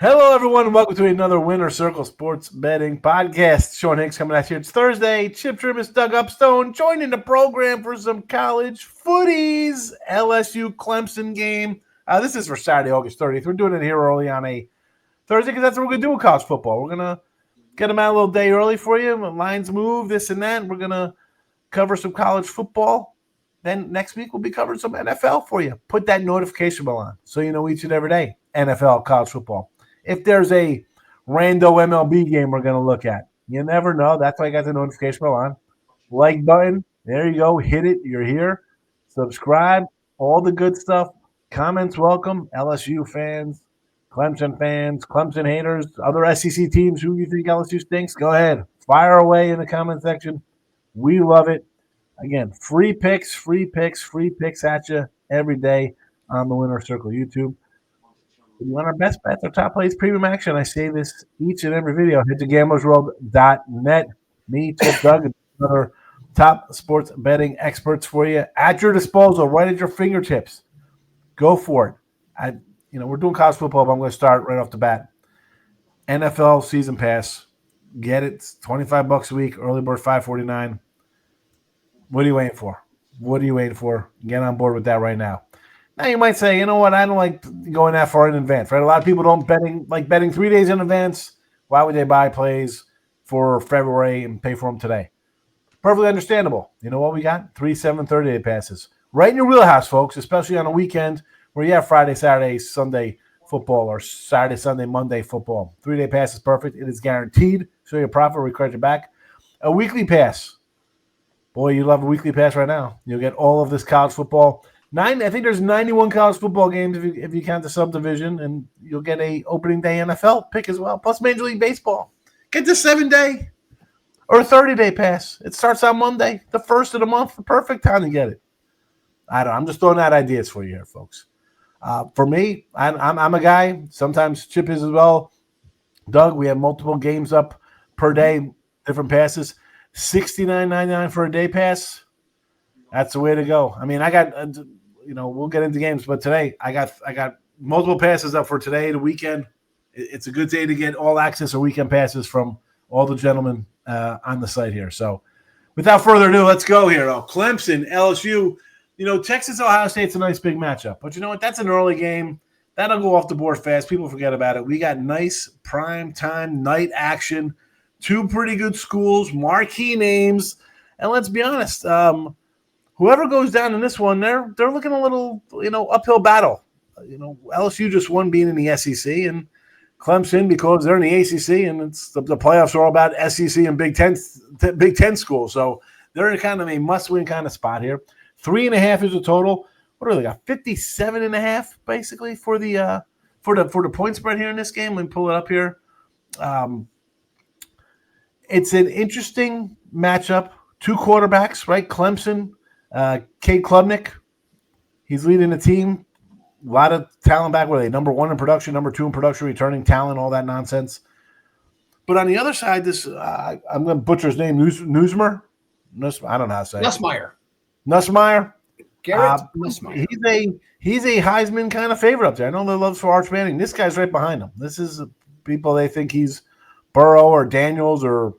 Hello, everyone, and welcome to another Winner Circle Sports Betting Podcast. Sean Higgs coming at you. It's Thursday. Chip Chirimbes, Doug Upstone joining the program for some college footies. LSU Clemson game. This is for Saturday, August 30th. We're doing it here early on a Thursday because that's what we're going to do with college football. We're going to get them out a little day early for you. Lines move, this and that. We're going to cover some college football. Then next week we'll be covering some NFL for you. Put that notification bell on so you know each and every day NFL, college football. If there's a rando MLB game we're going to look at, you never know. That's why I got the notification bell on. Like button. There you go. Hit it. You're here. Subscribe. All the good stuff. Comments welcome. LSU fans, Clemson haters, other SEC teams who you think LSU stinks, go ahead. Fire away in the comment section. We love it. Again, free picks at you every day on the Winner Circle YouTube. If you want our best bets, our top plays, premium action, I say this each and every video. Head to gamblersworld.net. Me, Chip, Doug, and other top sports betting experts for you at your disposal, right at your fingertips. Go for it. We're doing college football, but I'm going to start right off the bat. NFL season pass. Get it. It's $25 a week. Early bird $5.49. What are you waiting for? Get on board with that right now. Now you might say, you know what? I don't like going that far in advance, right? A lot of people don't betting 3 days in advance. Why would they buy plays for February and pay for them today? Perfectly understandable. You know what we got? 3 7:30 passes. Right in your wheelhouse, folks, especially on a weekend where you have Friday, Saturday, Sunday football or Saturday, Sunday, Monday football. 3-day pass is perfect. It is guaranteed. Show your profit, we credit you back. A weekly pass. Boy, you love a weekly pass right now. You'll get all of this college football. I think there's 91 college football games if you count the subdivision, and you'll get a opening day NFL pick as well, plus Major League Baseball. Get the 7-day or 30-day pass. It starts on Monday, the first of the month. The perfect time to get it. I'm just throwing out ideas for you here, folks. For me, I'm a guy. Sometimes Chip is as well. Doug, we have multiple games up per day, different passes. $69.99 for a day pass. That's the way to go. I mean, I got, we'll get into games, but today I got multiple passes up for today, the weekend. It's a good day to get all access or weekend passes from all the gentlemen on the site here. So without further ado, let's go here. Clemson, LSU, Texas, Ohio State's a nice big matchup, but you know what? That's an early game. That'll go off the board fast. People forget about it. We got nice prime time night action, two pretty good schools, marquee names. And let's be honest, whoever goes down in this one, they're looking a little, uphill battle. LSU just won being in the SEC, and Clemson because they're in the ACC, and it's the playoffs are all about SEC and Big Ten schools. So they're in kind of a must-win kind of spot here. 3.5 is the total. What do they got? 57.5 basically for the point spread here in this game. Let me pull it up here. It's an interesting matchup. Two quarterbacks, right? Clemson. Cade Klubnik, he's leading the team. A lot of talent back. Where they number 1 in production, number 2 in production, returning talent, all that nonsense. But on the other side, I'm going to butcher his name. Newsmer. I don't know how to say it. Nussmeier. Garrett Nussmeier. He's a Heisman kind of favorite up there. I know they love for Arch Manning. This guy's right behind him. This is people they think he's Burrow or Daniels or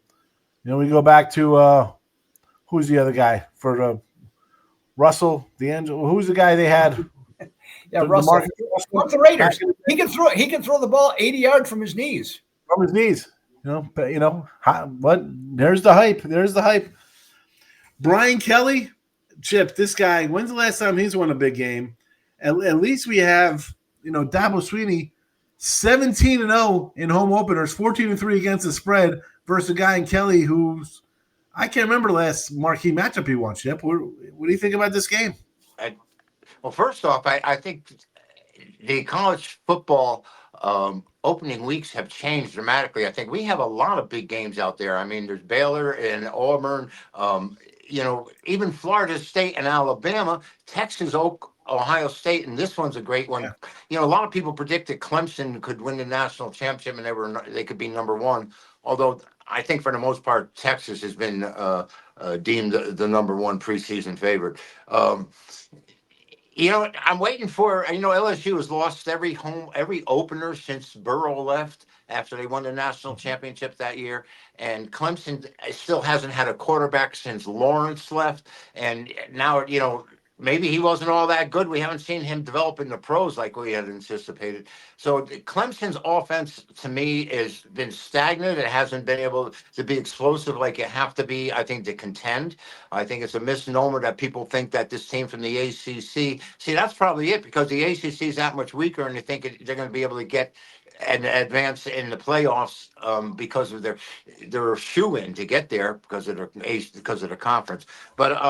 we go back to who's the other guy for the Russell, D'Angelo. Who's the guy they had? Yeah, Russell. From the Raiders. He can throw the ball 80 yards from his knees. From his knees. What? There's the hype. Brian Kelly, Chip, this guy, when's the last time he's won a big game? At least we have, Dabo Sweeney, 17-0 in home openers, 14-3 against the spread versus a guy in Kelly who's I can't remember the last marquee matchup he won, Chip. What do you think about this game? Well, first off, I think the college football opening weeks have changed dramatically. I think we have a lot of big games out there. I mean, there's Baylor and Auburn, even Florida State and Alabama, Texas, Ohio State, and this one's a great one. Yeah. A lot of people predicted Clemson could win the national championship and they could be number 1, although I think for the most part, Texas has been deemed the number 1 preseason favorite. I'm waiting for, LSU has lost every opener since Burrow left after they won the national championship that year. And Clemson still hasn't had a quarterback since Lawrence left. And now, maybe he wasn't all that good. We haven't seen him develop in the pros like we had anticipated. So Clemson's offense, to me, has been stagnant. It hasn't been able to be explosive like you have to be, I think, to contend. I think it's a misnomer that people think that this team from the ACC. See, that's probably it, because the ACC is that much weaker, and they think they're going to be able to get and advance in the playoffs because of their shoe-in to get there because of their conference. But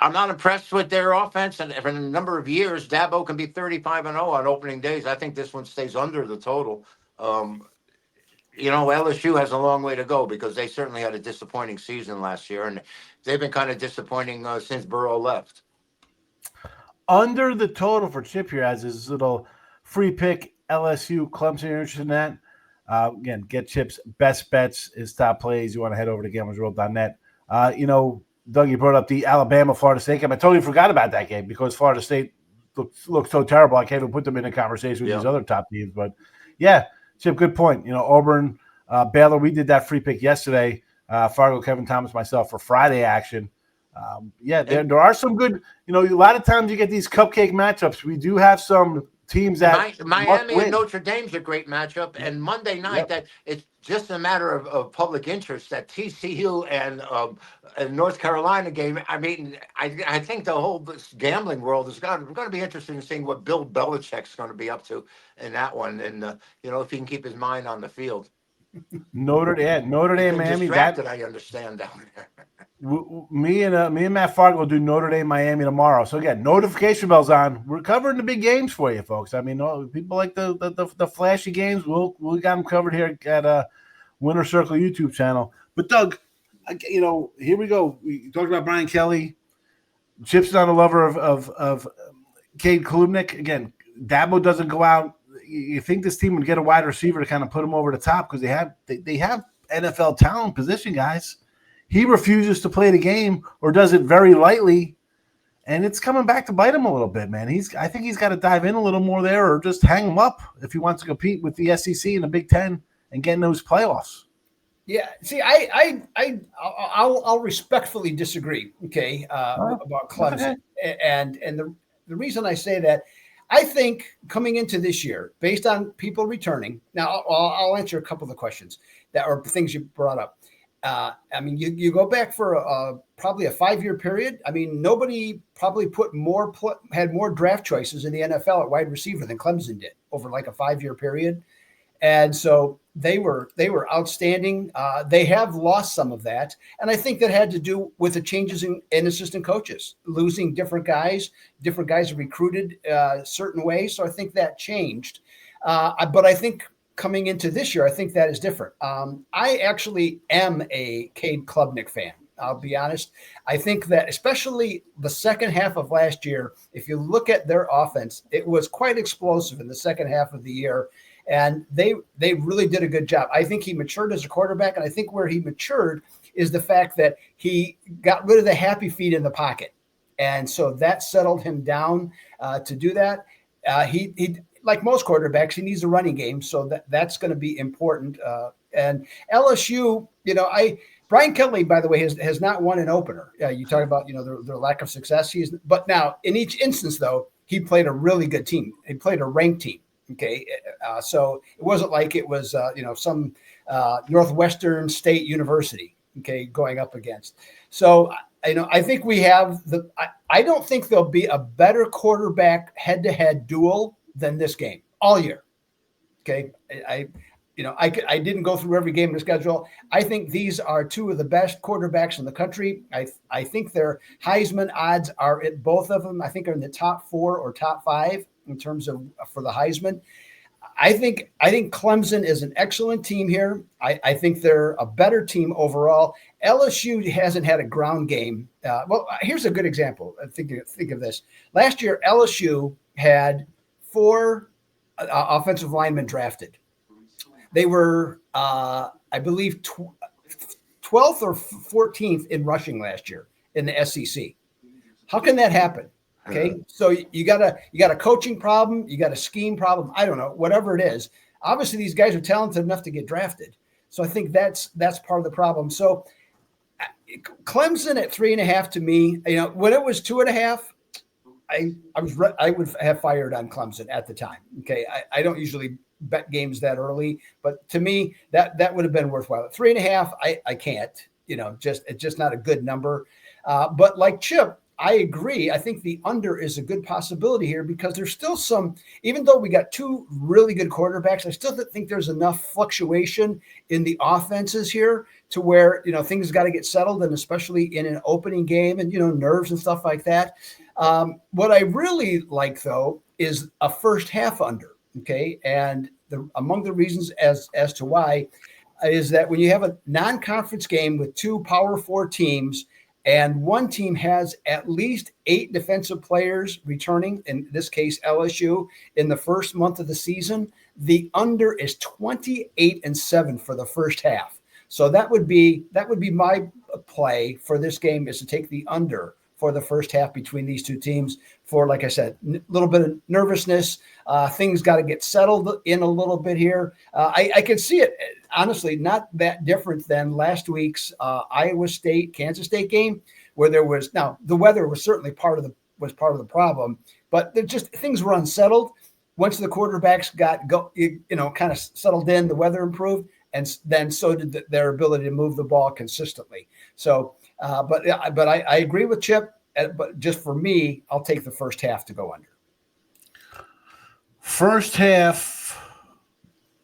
I'm not impressed with their offense, and for a number of years, Dabo can be 35-0 on opening days. I think this one stays under the total. LSU has a long way to go because they certainly had a disappointing season last year, and they've been kind of disappointing since Burrow left. Under the total for Chip here as his little free pick, LSU, Clemson. You're interested in that? Again, get Chip's best bets, his top plays. You want to head over to gamblersworld.net. Doug, you brought up the Alabama-Florida State game. I totally forgot about that game because Florida State looked so terrible. I can't even put them in a conversation with these other top teams. But, yeah, Chip, good point. Auburn, Baylor, we did that free pick yesterday. Fargo, Kevin Thomas, myself for Friday action. There are some good – a lot of times you get these cupcake matchups. We do have some teams that Miami and Notre Dame's a great matchup, and Monday night that it's just a matter of public interest that TCU and North Carolina game. I mean, I think the whole gambling world is going to be interested in seeing what Bill Belichick's going to be up to in that one, and if he can keep his mind on the field. Notre Dame, Miami. That I understand down there. Me and Matt Fargo will do Notre Dame, Miami tomorrow. So again, notification bells on. We're covering the big games for you, folks. I mean, people like the flashy games. We got them covered here at WinnersCircle YouTube channel. But Doug, here we go. We talked about Brian Kelly. Chip's not a lover of Cade Klubnik. Again, Dabo doesn't go out. You think this team would get a wide receiver to kind of put him over the top because they have NFL talent position guys. He refuses to play the game or does it very lightly, and it's coming back to bite him a little bit, man. I think he's got to dive in a little more there or just hang him up if he wants to compete with the SEC and the Big Ten and get in those playoffs. Yeah, see, I'll respectfully disagree, about Clemson. Okay. And the reason I say that, I think coming into this year, based on people returning, now I'll answer a couple of the questions that are things you brought up. You go back for probably a 5-year period. I mean, nobody probably had more draft choices in the NFL at wide receiver than Clemson did over like a 5-year period. And so they were outstanding. They have lost some of that. And I think that had to do with the changes in assistant coaches, losing different guys are recruited certain ways. So I think that changed. But I think coming into this year, I think that is different. I actually am a Cade Klubnik fan. I'll be honest. I think that especially the second half of last year, if you look at their offense, it was quite explosive in the second half of the year. And they really did a good job. I think he matured as a quarterback. And I think where he matured is the fact that he got rid of the happy feet in the pocket. And so that settled him down to do that. He like most quarterbacks, he needs a running game. So that's going to be important. And LSU, Brian Kelly, by the way, has not won an opener. You talk about, their lack of success. But now in each instance, though, he played a really good team. He played a ranked team. Okay. So it wasn't like it was, some Northwestern State University, going up against. So, I think we have I don't think there'll be a better quarterback head-to-head duel than this game all year. Okay. I didn't go through every game in the schedule. I think these are two of the best quarterbacks in the country. I think their Heisman odds are at both of them. I think are in the top 4 or top 5 in terms of for the Heisman. I think Clemson is an excellent team here. I think they're a better team overall. LSU hasn't had a ground game. Well, here's a good example. Think of this. Last year, LSU had 4 offensive linemen drafted. They were, I believe, 12th or 14th in rushing last year in the SEC. How can that happen? Okay, so you got a coaching problem, you got a scheme problem. I don't know, whatever it is. Obviously, these guys are talented enough to get drafted. So I think that's part of the problem. So Clemson at 3.5 to me, when it was 2.5, I would have fired on Clemson at the time. Okay, I don't usually bet games that early, but to me that would have been worthwhile. At 3.5, I can't. It's just not a good number. But like Chip, I agree. I think the under is a good possibility here because there's still some, even though we got two really good quarterbacks, I still think there's enough fluctuation in the offenses here to where, things got to get settled, and especially in an opening game and, nerves and stuff like that. What I really like, though, is a first half under. Okay. And among the reasons as to why is that when you have a non-conference game with two Power 4 teams, and one team has at least 8 defensive players returning, in this case, LSU, in the first month of the season, the under is 28-7 for the first half. So that would be my play for this game, is to take the under for the first half between these two teams for, like I said, a little bit of nervousness. Things got to get settled in a little bit here. I can see it, honestly, not that different than last week's Iowa State, Kansas State game, where there was, now the weather was certainly part of the problem, but things were unsettled. Once the quarterbacks got kind of settled in, the weather improved, and then so did their ability to move the ball consistently. So, but I agree with Chip. But just for me, I'll take the first half to go under. First half,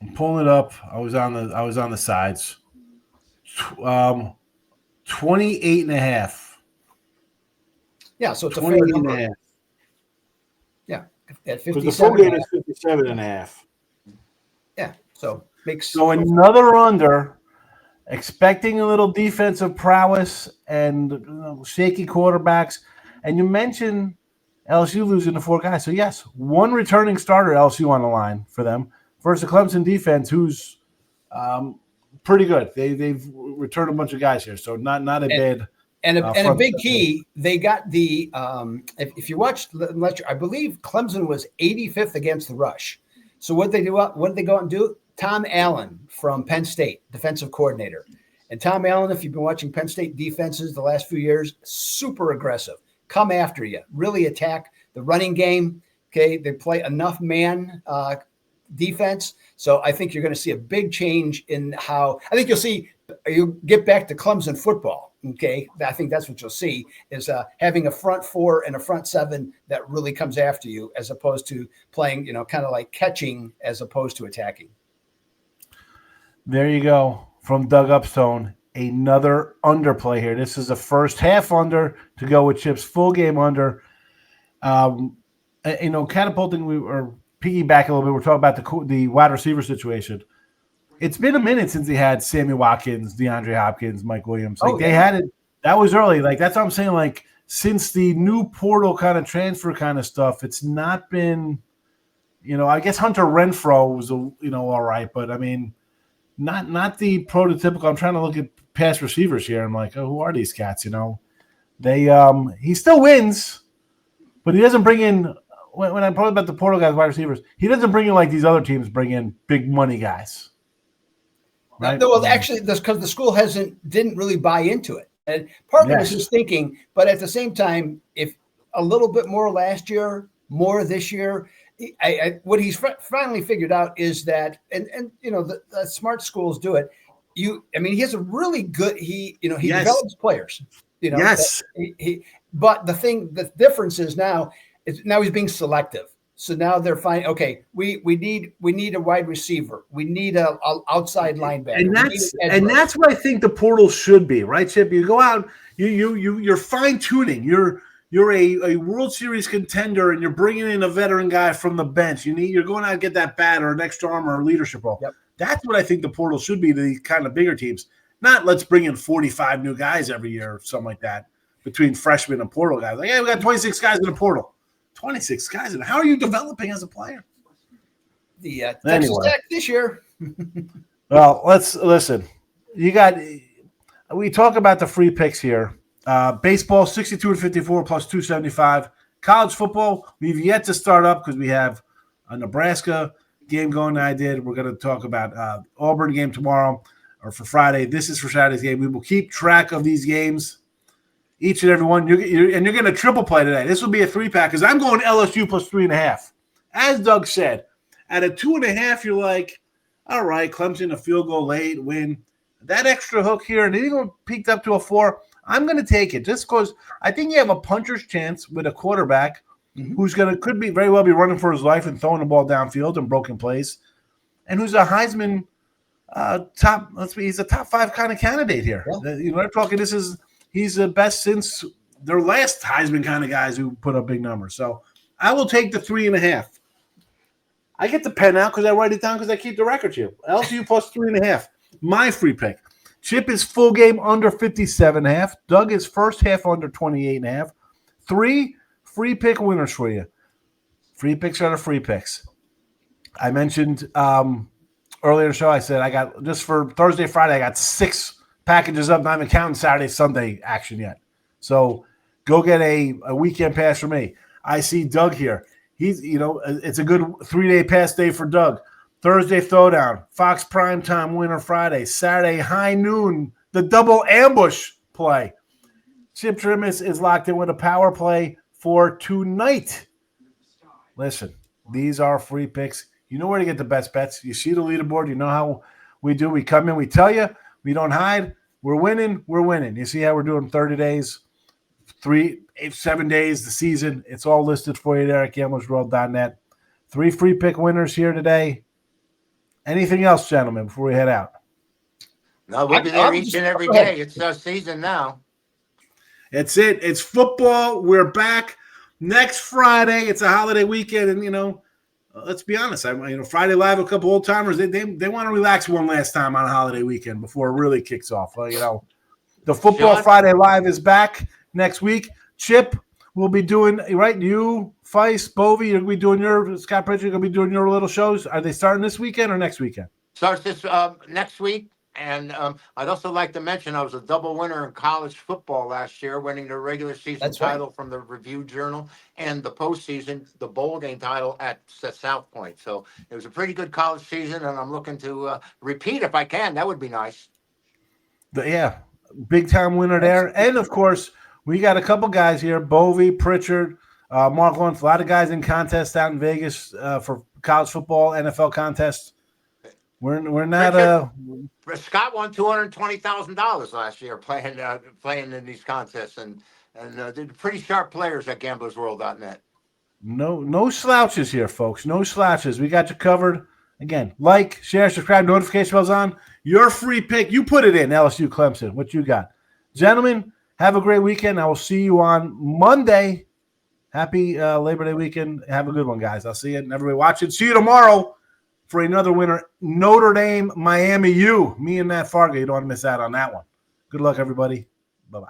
I'm pulling it up. I was on the sides. 28.5. Yeah, so it's a 28.5. Yeah, at 57. Because the full game is 57.5. Yeah, so makes another under. Expecting a little defensive prowess and shaky quarterbacks. And you mentioned LSU losing to 4 guys. So, yes, one returning starter LSU on the line for them versus the Clemson defense, who's pretty good. They've returned a bunch of guys here, so not a bad. And a big key, they got the if you watched, I believe Clemson was 85th against the rush. So what did they go out and do? Tom Allen from Penn State, defensive coordinator. And Tom Allen, if you've been watching Penn State defenses the last few years, super aggressive, come after you, really attack the running game. Okay, they play enough man defense. So I think you're going to see a big change in how – I think you'll get back to Clemson football. Okay, I think that's what you'll see is having a front 4 and a front 7 that really comes after you, as opposed to playing, kind of like catching as opposed to attacking. There you go. From Doug Upstone, another underplay here. This is a first half under to go with Chip's full game under. Catapulting, or piggyback a little bit, we're talking about the wide receiver situation. It's been a minute since they had Sammy Watkins, DeAndre Hopkins, Mike Williams. They had it. That was early. That's what I'm saying. Since the new portal kind of transfer kind of stuff, it's not been, I guess Hunter Renfrow was, all right. But, I mean, not the prototypical. I'm trying to look at past receivers here. I'm like, oh, who are these cats? He still wins, but he doesn't bring in. When I'm talking about the portal guys, wide receivers, he doesn't bring in like these other teams bring in big money guys. Right? No, well, actually, that's because the school didn't really buy into it, and part of it was just thinking. But at the same time, if a little bit more last year, more this year. What he's finally figured out is that, and the smart schools do it. He has a really good. He develops players. Yes. But the difference is now he's being selective. So now they're finding, okay, we need a wide receiver. We need a outside linebacker. And that's what I think the portal should be, right, Chip? You go out, you're fine tuning. You're a World Series contender, and you're bringing in a veteran guy from the bench. You're going out and get that bat or an extra arm or a leadership role. Yep. That's what I think the portal should be to the kind of bigger teams. Not let's bring in 45 new guys every year or something like that between freshmen and portal guys. We got 26 guys in the portal. 26 guys. And how are you developing as a player? The Texas Tech this year. Well, let's listen. We talk about the free picks here. Baseball 62-54 plus 275. College football, we've yet to start up because we have a Nebraska game going that I did. We're going to talk about Auburn game tomorrow or for Friday. This is for Saturday's game. We will keep track of these games, each and every one. You're going to triple play today. This will be a 3-pack because I'm going LSU plus 3.5. As Doug said, at a 2.5, you're like, all right, Clemson, a field goal late, win. That extra hook here, and it even peaked up to a 4. I'm going to take it just because I think you have a puncher's chance with a quarterback who's could be very well be running for his life and throwing the ball downfield in broken plays, and who's a Heisman he's a top 5 kind of candidate here. Yeah. They're talking. He's the best since their last Heisman kind of guys who put up big numbers. So I will take the 3.5. I get the pen out because I write it down because I keep the record here. LSU plus 3.5. My free pick. Chip is full game under 57.5. Doug is first half under 28.5. 3 free pick winners for you. Free picks are the free picks. I mentioned earlier in the show, I said I got just for Thursday, Friday, I got 6 packages up, not even counting Saturday, Sunday action yet. So go get a weekend pass for me. I see Doug here. He's, it's a good 3-day pass day for Doug. Thursday throwdown, Fox primetime winner Friday, Saturday high noon, the double ambush play. Chip Chirimbes is locked in with a power play for tonight. Listen, these are free picks. You know where to get the best bets. You see the leaderboard. You know how we do. We come in, we tell you. We don't hide. We're winning. We're winning. You see how we're doing 30 days, 7 days, the season. It's all listed for you there at gamblersworld.net. 3 free pick winners here today. Anything else, gentlemen, before we head out? No, we'll be there each and every day. It's our season now. It's it. It's football. We're back next Friday. It's a holiday weekend, and let's be honest. Friday Live, a couple old timers. They want to relax one last time on a holiday weekend before it really kicks off. The football Sean? Friday Live is back next week. Chip will be doing you, Feist, Bovey. You'll be doing Scott Pritchard. You'll be doing your little shows. Are they starting this weekend or next weekend? Starts this next week. And I'd also like to mention I was a double winner in college football last year, winning the regular season title from the Review Journal and the postseason, the bowl game title at South Point. So it was a pretty good college season, and I'm looking to repeat if I can. That would be nice. Yeah, big time winner there. And, of course, we got a couple guys here, Bovey, Pritchard, Mark Lawrence, a lot of guys in contests out in Vegas for college football, NFL contests. We're not Scott won $220,000 last year playing in these contests, and they're pretty sharp players at gamblersworld.net. No slouches here, folks. No slouches. We got you covered. Again, like, share, subscribe, notification bells on. Your free pick, you put it in, LSU Clemson. What you got? Gentlemen, have a great weekend. I will see you on Monday. Happy Labor Day weekend. Have a good one, guys. I'll see you and everybody watching. See you tomorrow for another winner, Notre Dame, Miami U. Me and Matt Fargo. You don't want to miss out on that one. Good luck, everybody. Bye-bye.